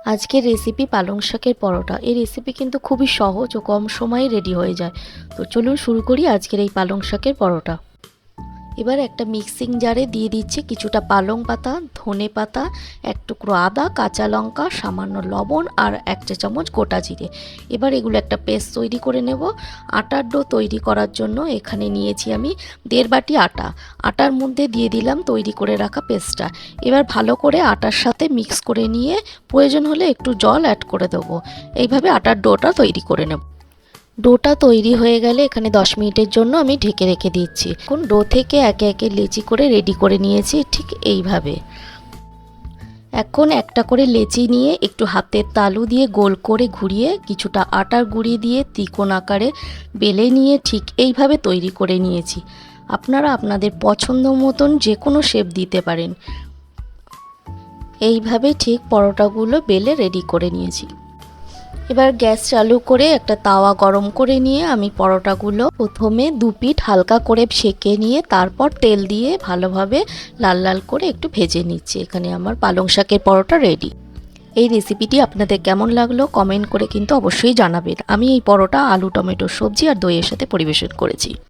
আজকের রেসিপি পালং শাকের পরোটা। এই রেসিপি কিন্তু খুবই সহজ ও কম সময়ে রেডি হয়ে যায়। তো চলুন শুরু করি আজকের এই পালং শাকের পরোটা। এবার একটা মিক্সিং জারে দিয়ে দিচ্ছি কিছুটা পালং পাতা, ধনে পাতা, এক টুকরো আদা, কাঁচা লঙ্কা, সামান্য লবণ আর এক চা চামচ গোটা জিরে। এবার এগুলো একটা পেস্ট তৈরি করে নেব। আটার ডো তৈরি করার জন্য এখানে নিয়েছি আমি 1.5 বাটি আটা। আটার মধ্যে দিয়ে দিলাম তৈরি করে রাখা পেস্টটা। এবার ভালো করে আটার সাথে মিক্স করে নিয়ে প্রয়োজন হলে একটু জল অ্যাড করে দেবো। এইভাবে আটার ডোটা তৈরি করে নেব। ডোটা তৈরি হয়ে গেলে এখানে 10 মিনিটের জন্য আমি ঢেকে রেখে দিচ্ছি। এখন ডো থেকে একে একে লেচি করে রেডি করে নিয়েছি ঠিক এইভাবে। এখন একটা করে লেচি নিয়ে একটু হাতের তালু দিয়ে গোল করে ঘুরিয়ে কিছুটা আটার গুঁড়ি দিয়ে ত্রিকোণ আকারে বেলে নিয়ে ঠিক এইভাবে তৈরি করে নিয়েছি। আপনারা আপনাদের পছন্দ মতন যে কোনো শেপ দিতে পারেন। এইভাবে ঠিক পরোটাগুলো বেলে রেডি করে নিয়েছি। এবার গ্যাস চালু করে একটা তাওয়া গরম করে নিয়ে আমি পরোটাগুলো প্রথমে 2 পিঠ হালকা করে সেঁকে নিয়ে তারপর তেল দিয়ে ভালোভাবে লাল লাল করে একটু ভেজে নিচ্ছি। এখানে আমার পালং শাকের পরোটা রেডি। এই রেসিপিটি আপনাদের কেমন লাগলো কমেন্ট করে কিন্তু অবশ্যই জানাবেন। আমি এই পরোটা আলু টমেটো সবজি আর দইয়ের সাথে পরিবেশন করেছি।